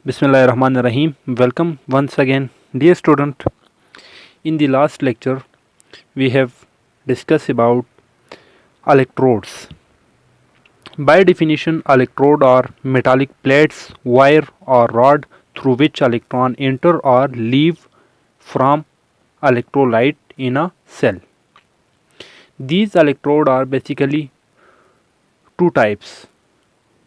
Bismillahirrahmanirrahim. Welcome once again, dear student. In the last lecture, we have discussed about electrodes. By definition, electrode are metallic plates, wire or rod through which electron enter or leave from electrolyte in a cell. These electrode are basically two types.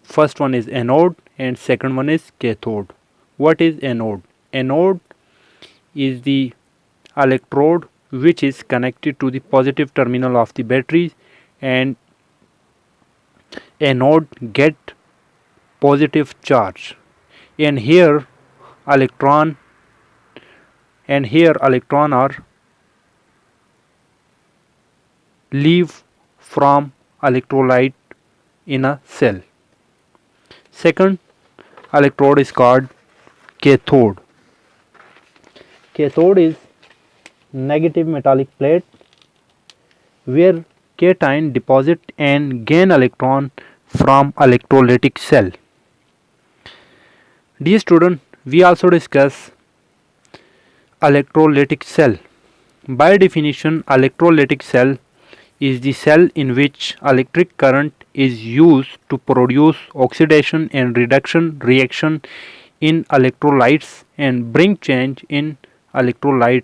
First one is anode and second one is cathode. What is anode? Anode is the electrode which is connected to the positive terminal of the battery, and anode get positive charge, and here electron are leave from electrolyte in a cell. Second electrode is called cathode. Cathode is negative metallic plate where cation deposit and gain electron from electrolytic cell. Dear student, we also discuss electrolytic cell. By definition, electrolytic cell is the cell in which electric current is used to produce oxidation and reduction reaction in electrolytes and bring change in electrolyte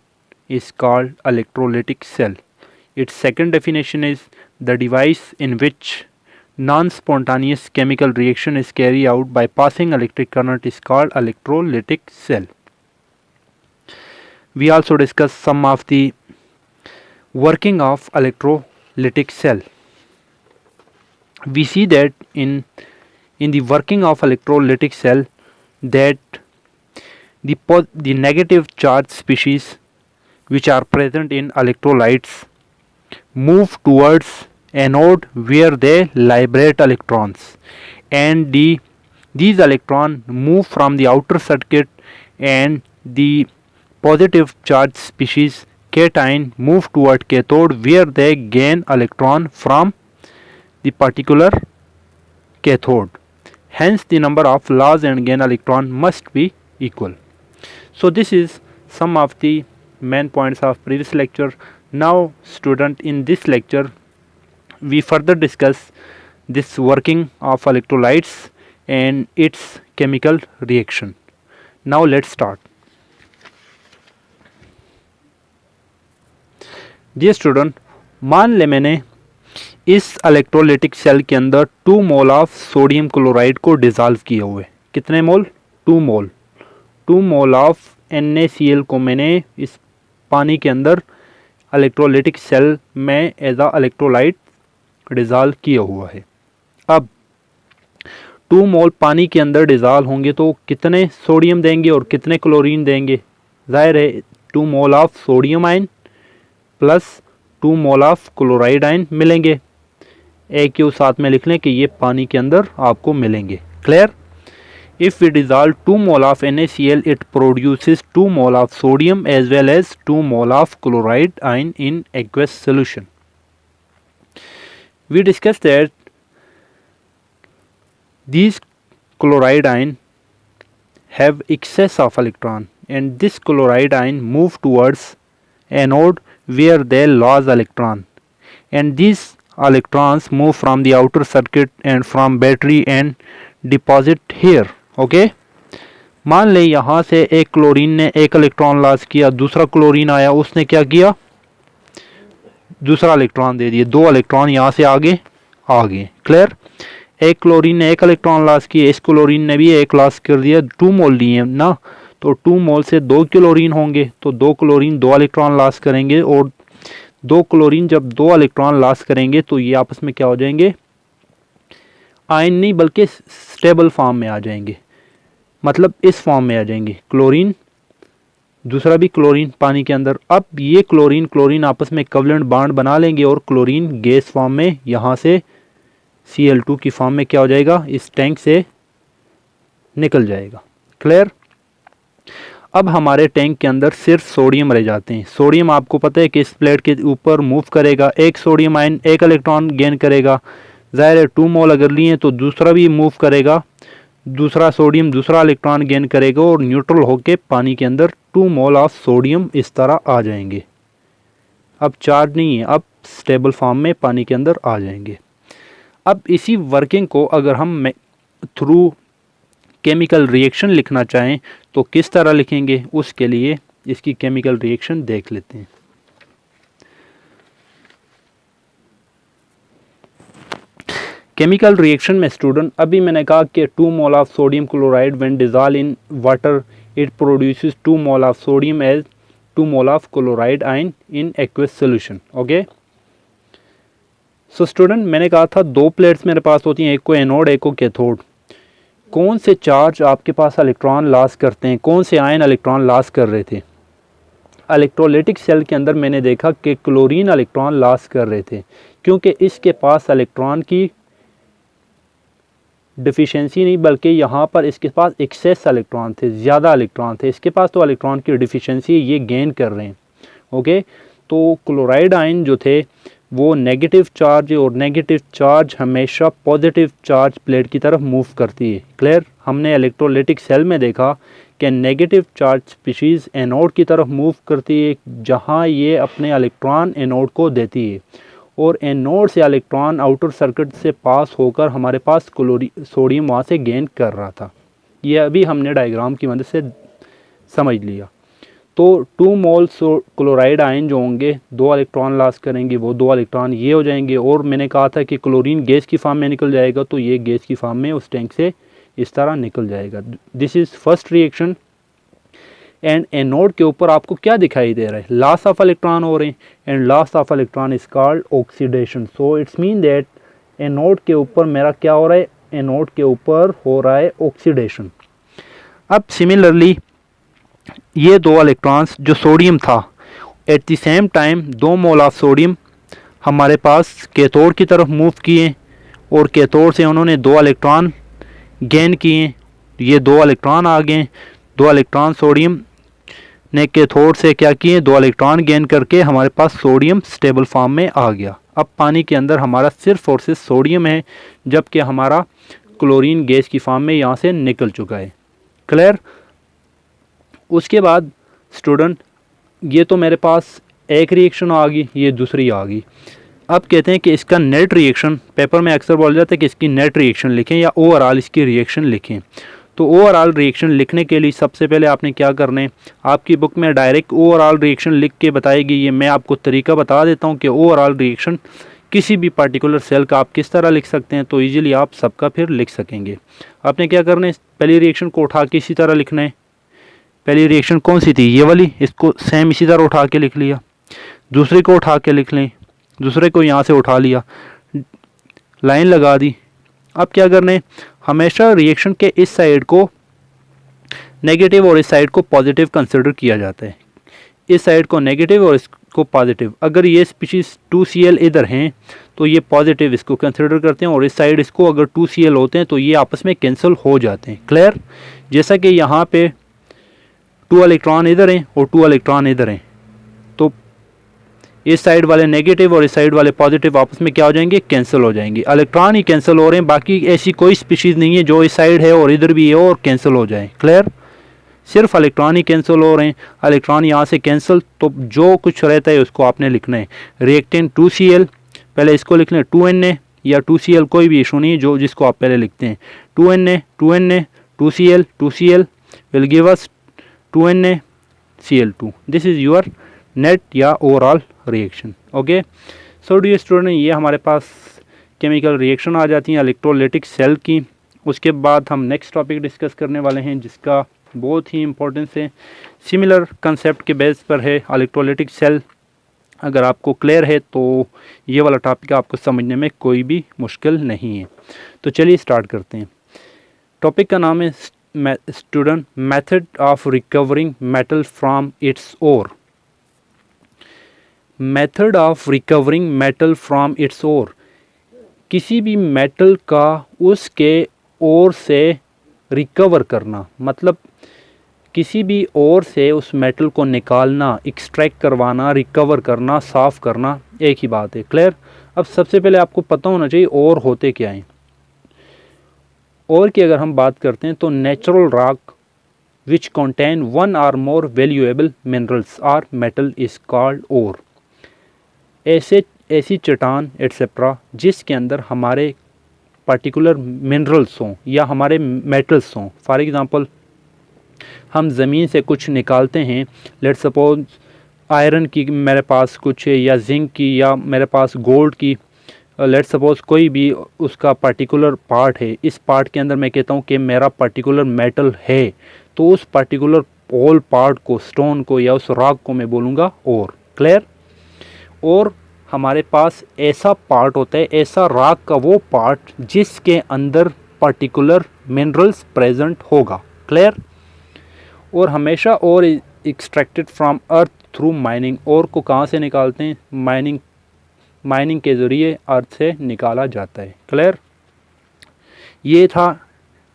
is called electrolytic cell. Its second definition is the device in which non-spontaneous chemical reaction is carried out by passing electric current is called electrolytic cell. We also discuss some of the working of electrolytic cell. We see that in the working of electrolytic cell that the negative charge species which are present in electrolytes move towards anode where they liberate electrons, and these electrons move from the outer circuit, and the positive charge species cation move toward cathode where they gain electron from the particular cathode. Hence the number of loss and gain electron must be equal. So this is some of the main points of previous lecture. Now student, in this lecture we further discuss this working of electrolytes and its chemical reaction. Now let's start. Dear student, मान ले मैंने इस electrolytic cell के अंदर 2 mole of sodium chloride को dissolve किए हुए. कितने मोल? 2 मोल. 2 मोल ऑफ NaCl को मैंने इस पानी के अंदर इलेक्ट्रोलाइटिक सेल में एज अ इलेक्ट्रोलाइट डिज़ोल्व किया हुआ है. अब 2 मोल पानी के अंदर डिज़ोल्व होंगे तो कितने सोडियम देंगे और कितने क्लोरीन देंगे? जाहिर है 2 mole of sodium ion plus 2 mole of chloride ion मिलेंगे. एक क्यू साथ में लिख लें कि ये पानी के अंदर आपको मिलेंगे. Clear? If we dissolve 2 mole of NaCl, it produces 2 mole of sodium as well as 2 mole of chloride ion in aqueous solution. We discuss that these chloride ion have excess of electron, and this chloride ion move towards anode where they lose electron, and these electrons move from the outer circuit and from battery and deposit here. Okay, मान ले यहाँ से एक chlorine ने एक electron loss किया, दूसरा chlorine आया, उसने क्या किया? दूसरा इलेक्ट्रॉन दे दिए. 2 इलेक्ट्रॉन यहाँ से आगे आ गए. क्लियर? एक क्लोरीन ने एक इलेक्ट्रॉन लॉस किया, इस क्लोरीन ने भी एक लॉस कर दिया. 2 मोल लिए ना, तो 2 मोल से 2 क्लोरीन होंगे, तो 2 क्लोरीन 2 इलेक्ट्रॉन लॉस करेंगे, और 2 क्लोरीन जब 2 इलेक्ट्रॉन लॉस करेंगे तो ये आपस में क्या हो जाएंगे? आयन नहीं बल्कि स्टेबल फॉर्म में आ जाएंगे. मतलब इस फॉर्म में आ जाएंगे. क्लोरीन, दूसरा भी क्लोरीन पानी के अंदर. अब ये क्लोरीन आपस में कोवलेंट बॉन्ड बना लेंगे और क्लोरीन गैस फॉर्म में यहाँ से Cl2 की फॉर्म में क्या हो जाएगा? इस टैंक से निकल जाएगा. क्लियर? अब हमारे टैंक के अंदर सिर्फ सोडियम रह जाते हैं. सोडियम आपको पता है कि इस प्लेट के ऊपर मूव करेगा. एक सोडियम आयन एक इलेक्ट्रॉन गेन करेगा. ज़ाहिर है 2 मोल अगर लिए तो दूसरा भी मूव करेगा दूसरा सोडियम दूसरा इलेक्ट्रॉन गेन करेगा और न्यूट्रल होके पानी के अंदर 2 मोल ऑफ सोडियम इस तरह आ जाएंगे। अब चार्ज नहीं है, अब स्टेबल फॉर्म में पानी के अंदर आ जाएंगे। अब इसी वर्किंग को अगर हम थ्रू केमिकल रिएक्शन लिखना चाहें तो किस तरह लिखेंगे, उसके लिए इसकी केमिकल रिएक्शन देख लेते हैं। केमिकल रिएक्शन में स्टूडेंट अभी मैंने कहा कि 2 mole of sodium chloride when dissolve in water it produces 2 mole of sodium as 2 mole of chloride ion in aqueous solution. Okay, so student मैंने कहा था 2 प्लेट्स मेरे पास होती हैं, एक को एनोड एक को कैथोड। कौन से चार्ज आपके पास इलेक्ट्रॉन लॉस करते हैं, कौन से आयन इलेक्ट्रॉन लॉस कर रहे थे? इलेक्ट्रोलाइटिक सेल के अंदर मैंने देखा कि क्लोरीन इलेक्ट्रॉन लॉस कर रहे थे, क्योंकि इसके पास इलेक्ट्रॉन की डिफिशिएंसी नहीं बल्कि यहाँ पर इसके पास एक्सेस इलेक्ट्रॉन थे, ज़्यादा इलेक्ट्रॉन थे। इसके पास तो इलेक्ट्रॉन की डिफिशिएंसी ये गेन कर रहे हैं। ओके, तो क्लोराइड आयन जो थे वो नेगेटिव चार्ज है और नेगेटिव चार्ज हमेशा पॉजिटिव चार्ज प्लेट की तरफ मूव करती है। क्लियर? हमने इलेक्ट्रोलाइटिक सेल में देखा कि नेगेटिव चार्ज स्पीशीज़ एनोड की तरफ मूव करती है, जहाँ ये अपने इलेक्ट्रॉन एनोड को देती है और एनोड से इलेक्ट्रॉन आउटर सर्किट से पास होकर हमारे पास सोडियम वहाँ से गेन कर रहा था। ये अभी हमने डायग्राम की मदद से समझ लिया। तो 2 मोल क्लोराइड आयन जो होंगे 2 इलेक्ट्रॉन लॉस करेंगे, वो 2 इलेक्ट्रॉन ये हो जाएंगे और मैंने कहा था कि क्लोरीन गैस की फॉर्म में निकल जाएगा, तो ये गैस की फॉर्म में उस टैंक से इस तरह निकल जाएगा। This is first reaction. And anode के ऊपर आपको क्या दिखाई दे रहा है? लॉस ऑफ इलेक्ट्रॉन हो रहे हैं and loss of electron is called oxidation. So it's mean that anode के ऊपर मेरा क्या हो रहा है? एनोड के ऊपर हो रहा है ऑक्सीडेशन। अब सिमिलरली ये 2 इलेक्ट्रॉन्स जो सोडियम था at the same time 2 mole of sodium हमारे पास कैथोड की तरफ मूव किए और कैथोड से उन्होंने 2 इलेक्ट्रॉन गेन किए। ये 2 इलेक्ट्रॉन आ गए, 2 इलेक्ट्रॉन सोडियम ने कैथोड से क्या किए? 2 इलेक्ट्रॉन गेन करके हमारे पास सोडियम स्टेबल फॉर्म में आ गया। अब पानी के अंदर हमारा सिर्फ और सिर्फ सोडियम है, जबकि हमारा क्लोरीन गैस की फॉर्म में यहाँ से निकल चुका है। क्लियर? उसके बाद स्टूडेंट ये तो मेरे पास एक रिएक्शन आ गई, ये दूसरी आ गई। अब कहते हैं कि इसका नेट रिएक्शन, पेपर में अक्सर बोल जाता है कि इसकी नेट रिएक्शन लिखें या ओवरऑल इसकी रिएक्शन लिखें। तो ओवरऑल रिएक्शन लिखने के लिए सबसे पहले आपने क्या करना है, आपकी बुक में डायरेक्ट ओवरऑल रिएक्शन लिख के बताएगी। ये मैं आपको तरीका बता देता हूँ कि ओवरऑल रिएक्शन किसी भी पार्टिकुलर सेल का आप किस तरह लिख सकते हैं, तो ईजिली आप सबका फिर लिख सकेंगे। आपने क्या करना है, पहली रिएक्शन को उठा के इसी तरह लिखना है। पहली रिएक्शन कौन सी थी? ये वाली, इसको सेम इसी तरह उठा के लिख लिया। दूसरे को उठा के लिख लें, दूसरे को यहाँ से उठा लिया, लाइन लगा दी। अब क्या करना है, हमेशा रिएक्शन के इस साइड को नेगेटिव और इस साइड को पॉजिटिव कंसिडर किया जाता है। इस साइड को नेगेटिव और इसको पॉजिटिव। अगर ये स्पीशीज 2Cl इधर हैं तो ये पॉजिटिव इसको कंसिडर करते हैं और इस साइड इसको अगर 2Cl होते हैं तो ये आपस में कैंसिल हो जाते हैं। क्लियर? जैसा कि यहाँ पे 2 इलेक्ट्रॉन इधर हैं और 2 इलेक्ट्रॉन इधर हैं, तो इस साइड वाले नेगेटिव और इस साइड वाले पॉजिटिव आपस में क्या हो जाएंगे? कैंसिल हो जाएंगे। इलेक्ट्रॉन ही कैंसिल हो रहे हैं, बाकी ऐसी कोई स्पीशीज़ नहीं है जो इस साइड है और इधर भी है और कैंसिल हो जाए। क्लियर? सिर्फ इलेक्ट्रॉन ही कैंसिल हो रहे हैं। इलेक्ट्रॉन यहाँ से कैंसिल, तो जो कुछ रहता है उसको आपने लिखना है। रिएक्टेंट 2Cl, पहले इसको लिखना है 2Na या 2Cl, कोई भी इशू नहीं, जो जिसको आप पहले लिखते हैं 2Na 2Cl will give us 2NaCl2। This is your net या overall reaction. Okay, so dear student, ये हमारे पास केमिकल रिएक्शन आ जाती हैं इलेक्ट्रोलाइटिक सेल की। उसके बाद हम नेक्स्ट टॉपिक डिस्कस करने वाले हैं जिसका बहुत ही इंपॉर्टेंस है, सिमिलर कंसेप्ट के बेस पर है इलेक्ट्रोलाइटिक सेल। अगर आपको क्लियर है तो ये वाला टॉपिक आपको समझने में कोई भी मुश्किल नहीं है। तो चलिए स्टार्ट करते हैं। टॉपिक का नाम है student method of recovering metal from its ore. Method of recovering metal from its ore, किसी भी मेटल का उसके ओर से रिकवर करना, मतलब किसी भी ओर से उस मेटल को निकालना, एक्सट्रैक्ट करवाना, रिकवर करना, साफ़ करना, एक ही बात है। क्लियर? अब सबसे पहले आपको पता होना चाहिए ओर होते क्या हैं। और की अगर हम बात करते हैं तो natural rock which contain one or more valuable minerals or metal is called ore. ऐसी चट्टान एट्सेट्रा जिसके अंदर हमारे पर्टिकुलर मिनरल्स हों या हमारे मेटल्स हों। फॉर एग्ज़ाम्पल हम ज़मीन से कुछ निकालते हैं, लेट्स सपोज आयरन की मेरे पास कुछ है या जिंक की या मेरे पास गोल्ड की, लेट्स सपोज कोई भी उसका पर्टिकुलर पार्ट है, इस पार्ट के अंदर मैं कहता हूँ कि मेरा पर्टिकुलर मेटल है, तो उस पर्टिकुलर होल पार्ट को, स्टोन को या उस रॉक को मैं बोलूँगा ओर। क्लियर। और हमारे पास ऐसा पार्ट होता है, ऐसा रॉक का वो पार्ट जिसके अंदर पर्टिकुलर मिनरल्स प्रेजेंट होगा। क्लियर। और हमेशा और extracted from earth through mining. और को कहाँ से निकालते हैं? माइनिंग के ज़रिए अर्थ से निकाला जाता है। क्लियर। ये था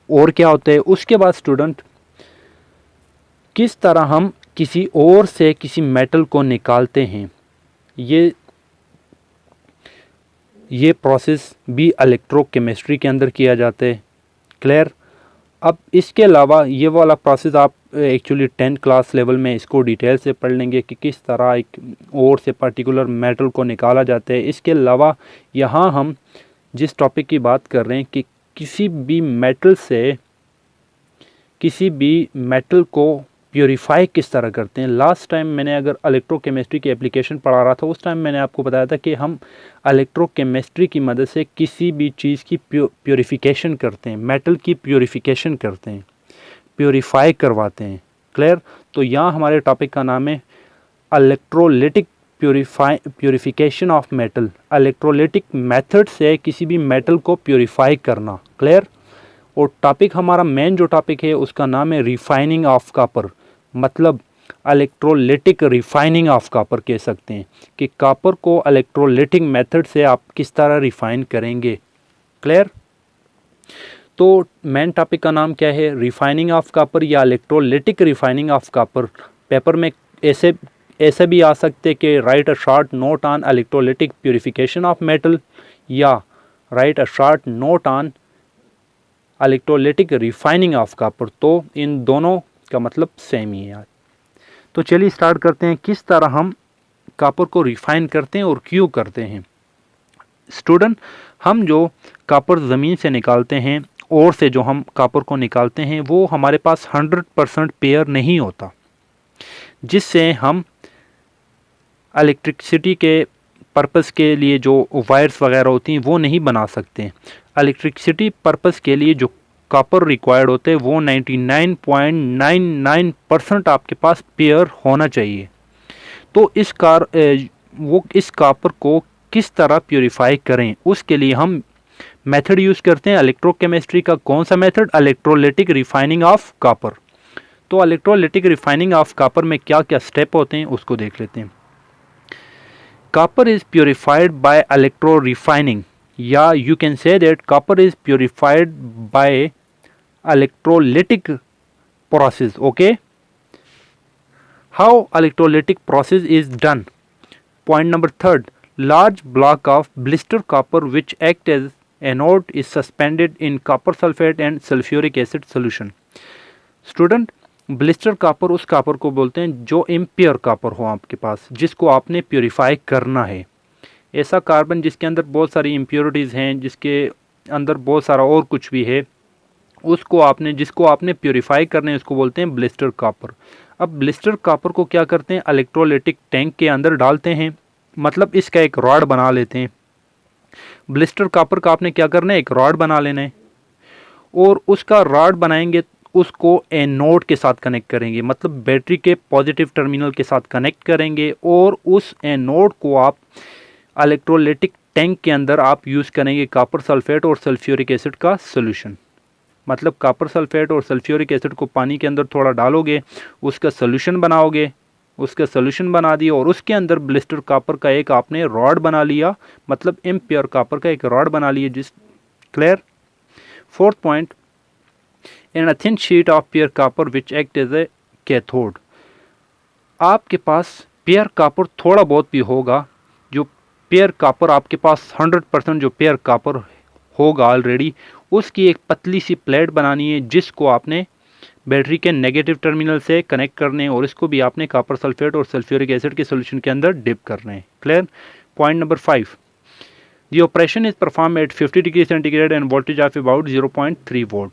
और क्या होता है। उसके बाद स्टूडेंट किस तरह हम किसी और से किसी मेटल को निकालते हैं, ये प्रोसेस भी इलेक्ट्रोकेमिस्ट्री के अंदर किया जाता है। क्लियर। अब इसके अलावा ये वाला प्रोसेस आप एक्चुअली 10th क्लास लेवल में इसको डिटेल से पढ़ लेंगे कि किस तरह एक और से पर्टिकुलर मेटल को निकाला जाता है। इसके अलावा यहाँ हम जिस टॉपिक की बात कर रहे हैं कि किसी भी मेटल को प्योरीफाई किस तरह करते हैं। लास्ट टाइम मैंने अगर इलेक्ट्रोकेमिस्ट्री की एप्लीकेशन पढ़ा रहा था, उस टाइम मैंने आपको बताया था कि हम इलेक्ट्रोकेमिस्ट्री की मदद से किसी भी चीज़ की प्योरीफिकेशन करते हैं, मेटल की प्योरीफिकेशन करते हैं, प्योरीफाई करवाते हैं। क्लियर। तो यहाँ हमारे टॉपिक का नाम है electrolytic purification of metal. Electrolytic method से किसी भी मेटल को प्योरीफाई करना। क्लियर। और टॉपिक हमारा मेन जो टॉपिक है उसका नाम है रिफाइनिंग ऑफ कॉपर, मतलब इलेक्ट्रोलिटिक रिफाइनिंग ऑफ कॉपर कह सकते हैं कि कॉपर को इलेक्ट्रोलिटिक मेथड से आप किस तरह रिफाइन करेंगे। क्लियर। तो मेन टॉपिक का नाम क्या है? रिफाइनिंग ऑफ कॉपर या electrolytic refining of copper. Paper में ऐसे भी आ सकते कि write a short note on electrolytic purification of metal या write a short note on electrolytic refining of copper. तो इन दोनों का मतलब सेम ही है यार। तो चलिए स्टार्ट करते हैं किस तरह हम कॉपर को रिफाइन करते हैं और क्यों करते हैं। स्टूडेंट, हम जो कॉपर ज़मीन से निकालते हैं और से जो हम कॉपर को निकालते हैं वो हमारे पास 100% पेयर नहीं होता, जिससे हम इलेक्ट्रिसिटी के पर्पस के लिए जो वायर्स वगैरह होती हैं वो नहीं बना सकते। इलेक्ट्रिसिटी पर्पस के लिए जो कॉपर रिक्वायर्ड होते हैं वो 99.99% आपके पास पेयर होना चाहिए। तो इस कॉपर को किस तरह प्योरीफाई करें, उसके लिए हम मेथड यूज़ करते हैं इलेक्ट्रोकेमिस्ट्री का। कौन सा method? Electrolytic refining of copper. तो इलेक्ट्रोलिटिक रिफाइनिंग ऑफ कॉपर में क्या क्या स्टेप होते हैं उसको देख लेते हैं। Copper is purified by electro refining, या you can say that copper is purified by electrolytic process. Okay, how electrolytic process is done? Point number third, large block of blister copper which act as anode is suspended in copper sulfate and sulfuric acid solution. Student, blister copper उस copper को बोलते हैं जो impure copper हो आपके पास, जिसको आपने purify करना है। ऐसा कार्बन जिसके अंदर बहुत सारी इम्प्योरिटीज़ हैं, जिसके अंदर बहुत सारा और कुछ भी है, जिसको आपने प्योरीफाई करना है उसको बोलते हैं ब्लिस्टर कॉपर। अब ब्लिस्टर कॉपर को क्या करते हैं? इलेक्ट्रोलिटिक टैंक के अंदर डालते हैं, मतलब इसका एक रॉड बना लेते हैं। ब्लिस्टर कॉपर का आपने क्या करना है? एक रॉड बना लेना है, और उसका रॉड बनाएंगे उसको एनोड के साथ कनेक्ट करेंगे, मतलब बैटरी के पॉजिटिव टर्मिनल के साथ कनेक्ट करेंगे, और उस एनोड को आप इलेक्ट्रोलिटिक टैंक के अंदर आप यूज़ करेंगे कॉपर सल्फेट और सल्फ्यूरिक एसिड का सोल्यूशन। मतलब कॉपर सल्फेट और सल्फ्यूरिक एसिड को पानी के अंदर थोड़ा डालोगे, उसका सोल्यूशन बनाओगे, उसका सोल्यूशन बना दिया, और उसके अंदर ब्लिस्टर कॉपर का एक आपने रॉड बना लिया, मतलब इम्प्योर कॉपर का एक रॉड बना लिया। जिस clear. Fourth point, in a thin sheet of pure copper which act as a cathode. आपके पास पेयर कॉपर थोड़ा बहुत भी होगा, जो पेयर कॉपर आपके पास 100% जो पेयर कॉपर होगा ऑलरेडी, उसकी एक पतली सी प्लेट बनानी है जिसको आपने बैटरी के नेगेटिव टर्मिनल से कनेक्ट करने हैं और इसको भी आपने कॉपर सल्फेट और सल्फ्यूरिक एसिड के सोल्यूशन के अंदर डिप करने हैं। Clear. Point number 5, the operation is perform at 50 degree centigrade end voltage of about 0.3 volt.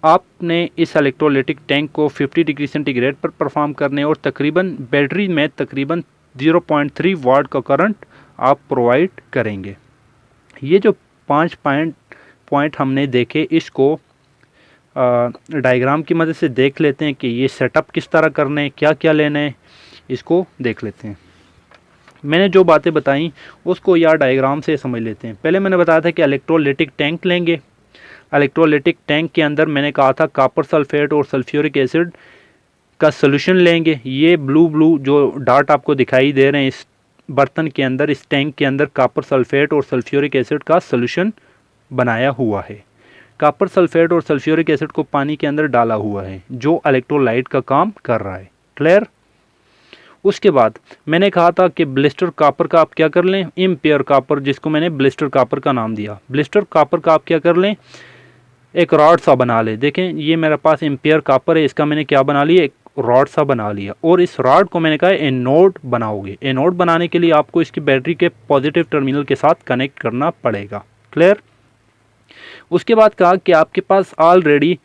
आपने इस इलेक्ट्रोलाइटिक टैंक को 50 डिग्री सेंटीग्रेड पर परफॉर्म करने और तकरीबन बैटरी में तकरीबन 0.3 वाट का करंट आप प्रोवाइड करेंगे। ये जो 5 पॉइंट हमने देखे, इसको डायग्राम की मदद से देख लेते हैं कि ये सेटअप किस तरह करने हैं, क्या क्या लेना है, इसको देख लेते हैं। मैंने जो बातें बताई उसको या डायग्राम से समझ लेते हैं। पहले मैंने बताया था कि इलेक्ट्रोलाइटिक टैंक लेंगे। इलेक्ट्रोलाइटिक टैंक के अंदर मैंने कहा था कॉपर सल्फेट और सल्फ्यूरिक एसिड का सोल्यूशन लेंगे। ये ब्लू जो डॉट आपको दिखाई दे रहे हैं इस बर्तन के अंदर, इस टैंक के अंदर कॉपर सल्फेट और सल्फ्यूरिक एसिड का सोल्यूशन बनाया हुआ है। कॉपर सल्फेट और सल्फ्यूरिक एसिड को पानी के अंदर डाला हुआ है जो इलेक्ट्रोलाइट का काम कर रहा है। क्लियर। उसके बाद मैंने कहा था कि ब्लिस्टर कॉपर का आप क्या कर लें, इम्पेयर कॉपर, जिसको मैंने ब्लिस्टर कॉपर का नाम दिया। ब्लिस्टर कॉपर का आप क्या कर लें, एक रॉड सा बना ले। देखें ये मेरे पास इम्पेयर कॉपर है, इसका मैंने क्या बना लिया, एक रॉड सा बना लिया और इस रॉड को मैंने कहा एनोड बनाओगे। एनोड बनाने के लिए आपको इसकी बैटरी के पॉजिटिव टर्मिनल के साथ कनेक्ट करना पड़ेगा। क्लियर। उसके बाद कहा कि आपके पास ऑलरेडी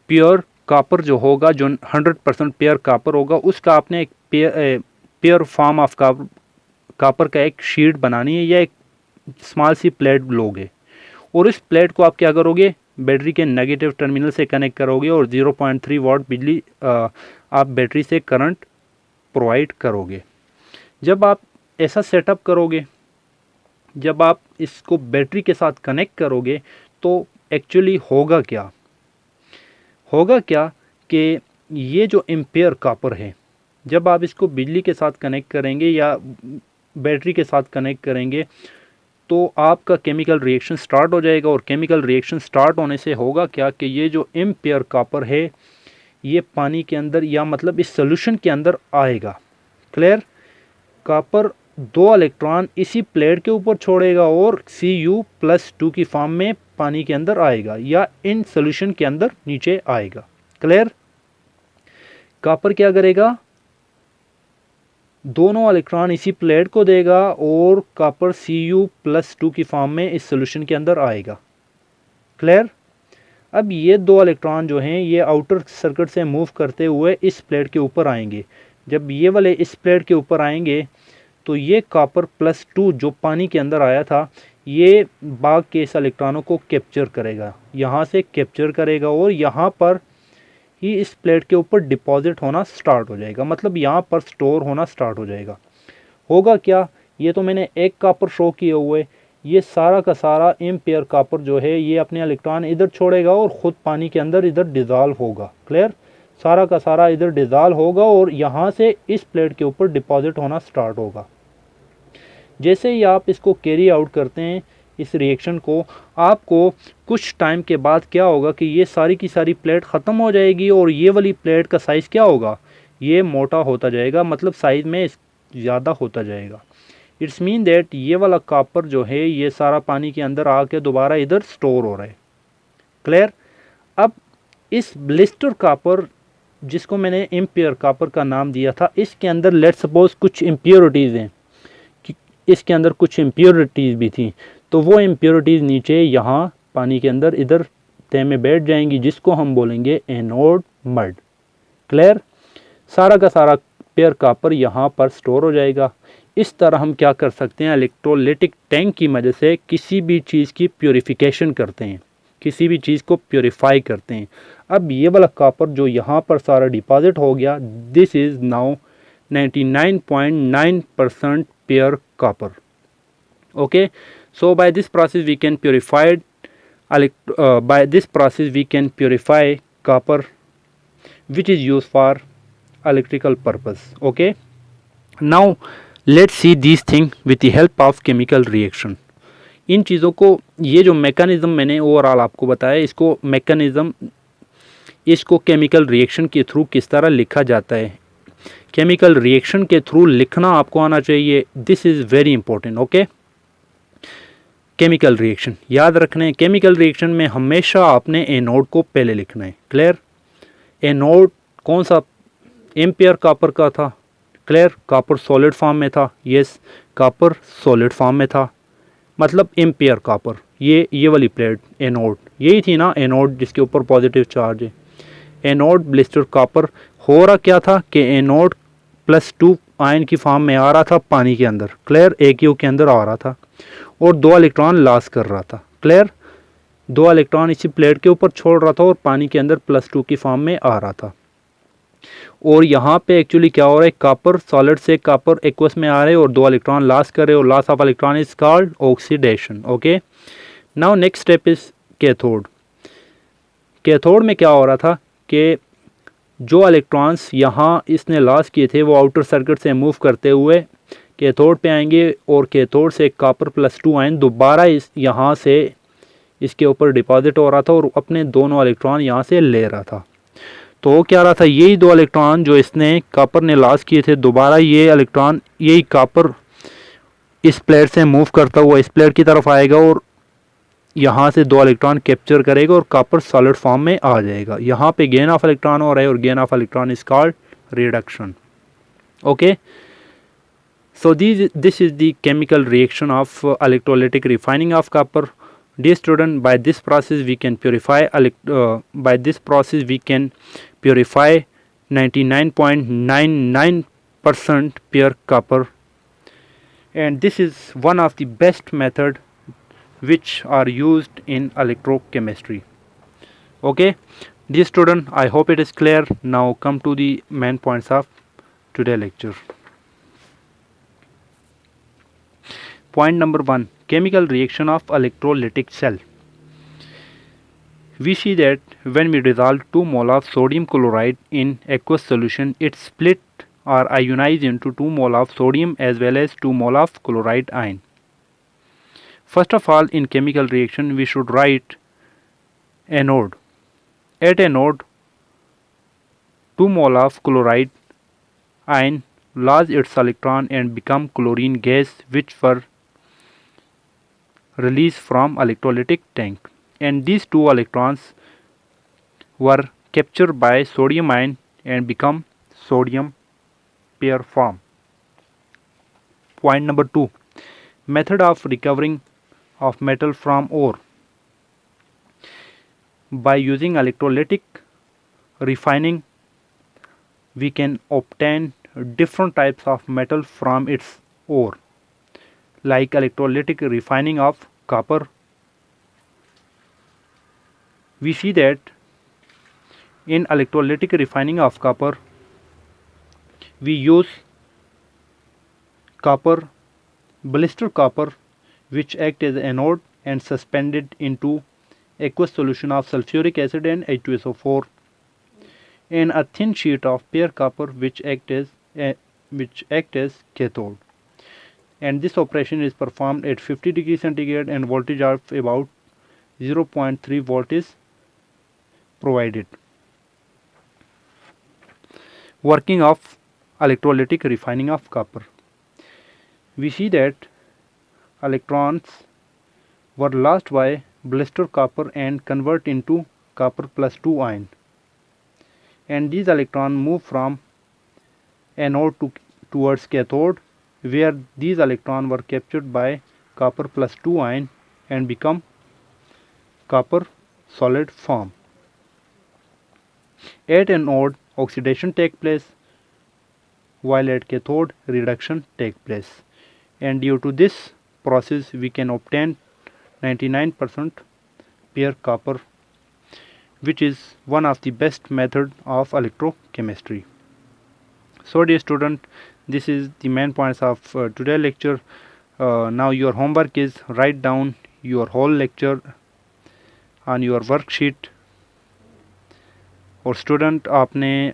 प्योर कॉपर जो होगा, जो 100% प्योर कॉपर होगा, उसका आपने एक प्योर फॉर्म ऑफ कॉपर का एक शीट बनानी है या एक स्मॉल सी प्लेट लोगे और इस प्लेट को आप क्या करोगे, बैटरी के नेगेटिव टर्मिनल से कनेक्ट करोगे और 0.3 वाट बिजली आप बैटरी से करंट प्रोवाइड करोगे। जब आप ऐसा सेटअप करोगे, जब आप इसको बैटरी के साथ कनेक्ट करोगे तो एक्चुअली होगा क्या कि ये जो एम्पेयर कॉपर है, जब आप इसको बिजली के साथ कनेक्ट करेंगे या बैटरी के साथ कनेक्ट करेंगे तो आपका केमिकल रिएक्शन स्टार्ट हो जाएगा और केमिकल रिएक्शन स्टार्ट होने से होगा क्या कि ये जो एम्पेयर कॉपर है ये पानी के अंदर या मतलब इस सोल्यूशन के अंदर आएगा। क्लियर। कॉपर 2 इलेक्ट्रॉन इसी प्लेट के ऊपर छोड़ेगा और Cu+2 की फॉर्म में पानी के अंदर आएगा या इन सोल्यूशन के अंदर नीचे आएगा। क्लियर। कॉपर क्या करेगा, दोनों इलेक्ट्रॉन इसी प्लेट को देगा और कॉपर Cu+2 की फॉर्म में इस सोल्यूशन के अंदर आएगा। क्लियर। अब ये 2 इलेक्ट्रॉन जो हैं ये आउटर सर्किट से मूव करते हुए इस प्लेट के ऊपर आएंगे। जब ये वाले इस प्लेट के ऊपर आएंगे तो ये कॉपर+2 जो पानी के अंदर आया था ये बाग के इस इलेक्ट्रॉनों को कैप्चर करेगा, यहाँ से कैप्चर करेगा और यहाँ पर ही इस प्लेट के ऊपर डिपॉजिट होना स्टार्ट हो जाएगा, मतलब यहाँ पर स्टोर होना स्टार्ट हो जाएगा। होगा क्या, ये तो मैंने एक कॉपर शो किए हुए, ये सारा का सारा एम्पेयर कॉपर जो है ये अपने इलेक्ट्रॉन इधर छोड़ेगा और ख़ुद पानी के अंदर इधर डिज़ॉल्व होगा। क्लियर। सारा का सारा इधर डिज़ॉल्व होगा और यहाँ से इस प्लेट के ऊपर डिपॉजिट होना स्टार्ट होगा। जैसे ही आप इसको कैरी आउट करते हैं इस रिएक्शन को, आपको कुछ टाइम के बाद क्या होगा कि ये सारी की सारी प्लेट ख़त्म हो जाएगी और ये वाली प्लेट का साइज़ क्या होगा, ये मोटा होता जाएगा, मतलब साइज़ में ज़्यादा होता जाएगा। इट्स मीन दैट ये वाला कॉपर जो है ये सारा पानी के अंदर आके दोबारा इधर स्टोर हो रहा है। क्लियर। अब इस ब्लिस्टर कॉपर जिसको मैंने इम्पेयर कॉपर का नाम दिया था, इसके अंदर लेट सपोज कुछ इम्प्योरिटीज़ हैं, इसके अंदर कुछ इम्प्योरिटीज़ भी थी, तो वो इम्प्योरिटीज़ नीचे यहाँ पानी के अंदर इधर तह में बैठ जाएंगी जिसको हम बोलेंगे एनोड मड। क्लियर। सारा का सारा पेयर कॉपर यहाँ पर स्टोर हो जाएगा। इस तरह हम क्या कर सकते हैं, इलेक्ट्रोलाइटिक टैंक की मदद से किसी भी चीज़ की प्योरीफिकेशन करते हैं, किसी भी चीज़ को प्योरीफाई करते हैं। अब ये वाला कॉपर जो यहाँ पर सारा डिपॉजिट हो गया, this is now 99.9% pure copper. Okay, so by this process we can purify copper which is used for electrical purpose. Okay, now let's see these things with the help of chemical reaction. इन चीज़ों को, ये जो mechanism मैंने overall आपको बताया, इसको mechanism, इसको chemical reaction के थ्रू किस तरह लिखा जाता है, केमिकल रिएक्शन के थ्रू लिखना आपको आना चाहिए। This is very important. Okay, chemical reaction याद रखना है। केमिकल रिएक्शन में हमेशा आपने एनोड को पहले लिखना है। क्लियर? एनोड कौन सा? एम्पियर कॉपर का था। क्लियर? कॉपर सॉलिड फॉर्म में था। यस, कॉपर सॉलिड फॉर्म में था, मतलब एम्पियर कॉपर। ये वाली प्लेट एनोड यही थी ना, एनोड जिसके ऊपर पॉजिटिव चार्ज है। एनोड ब्लिस्टर कॉपर हो रहा क्या था कि एनोड +2 आयन की फॉर्म में आ रहा था पानी के अंदर। क्लियर? AQ के अंदर आ रहा था और 2 इलेक्ट्रॉन लॉस कर रहा था। क्लियर? 2 इलेक्ट्रॉन इसी प्लेट के ऊपर छोड़ रहा था और पानी के अंदर +2 की फॉर्म में आ रहा था। और यहाँ पे एक्चुअली क्या हो रहा है, कॉपर सॉलिड से कॉपर एक्वस में आ रहे हैं और 2 इलेक्ट्रॉन लॉस कर रहे हैं और loss of electron is called oxidation. Okay, now next step is cathode. Cathode में क्या हो रहा था कि जो इलेक्ट्रॉन्स यहाँ इसने लॉस किए थे वो आउटर सर्किट से मूव करते हुए कैथोड पे आएंगे और कैथोड से कॉपर +2 आयन दोबारा इस यहाँ से इसके ऊपर डिपॉजिट हो रहा था और अपने दोनों इलेक्ट्रॉन यहाँ से ले रहा था। तो क्या रहा था, यही 2 इलेक्ट्रॉन जो इसने कॉपर ने लॉस किए थे, दोबारा ये इलेक्ट्रॉन यही कॉपर इस प्लेट से मूव करता हुआ इस प्लेट की तरफ आएगा और यहाँ से 2 इलेक्ट्रॉन कैप्चर करेगा और कॉपर सॉलिड फॉर्म में आ जाएगा। यहाँ पे गेन ऑफ इलेक्ट्रॉन हो रहा है और gain of electron is called reduction. Okay, so this is the chemical reaction of electrolytic refining of copper. Dear student, by this process we can purify 99.99% pure copper, and this is one of the best method which are used in electrochemistry. Okay, dear student, I hope it is clear. Now come to the main points of today lecture. Point number 1, chemical reaction of electrolytic cell. We see that when we dissolve 2 mole of sodium chloride in aqueous solution, it split or ionize into 2 mole of sodium as well as 2 mole of chloride ion. First of all, in chemical reaction we should write anode. At anode, 2 mole of chloride ion lose its electron and become chlorine gas, which were released from electrolytic tank, and these 2 electrons were captured by sodium ion and become sodium pair form. Point number 2, method of recovering of metal from ore. By using electrolytic refining we can obtain different types of metal from its ore, like electrolytic refining of copper. We see that in electrolytic refining of copper we use copper, blister copper, which act as anode and suspended into aqueous solution of sulfuric acid and H2SO4, and a thin sheet of pure copper which act as cathode, and this operation is performed at 50 degrees centigrade and voltage of about 0.3 volt is provided. Working of electrolytic refining of copper. We see that electrons were lost by blister copper and convert into copper +2 ion, and these electrons move from anode towards cathode, where these electrons were captured by copper +2 ion and become copper solid form. At anode oxidation take place, while at cathode reduction take place, and due to this process we can obtain 99% pure copper, which is one of the best method of electrochemistry. So dear student, this is the main points of today lecture. Now your homework is write down your whole lecture on your worksheet. और student आपने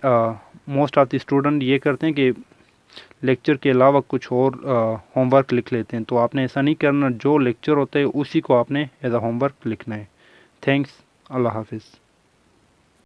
most of the student ये करते हैं कि lecture के अलावा कुछ और होमवर्क लिख लेते हैं, तो आपने ऐसा नहीं करना। जो लेक्चर होता है उसी को आपने एज अ होमवर्क लिखना है। थैंक्स, अल्लाह हाफिज़।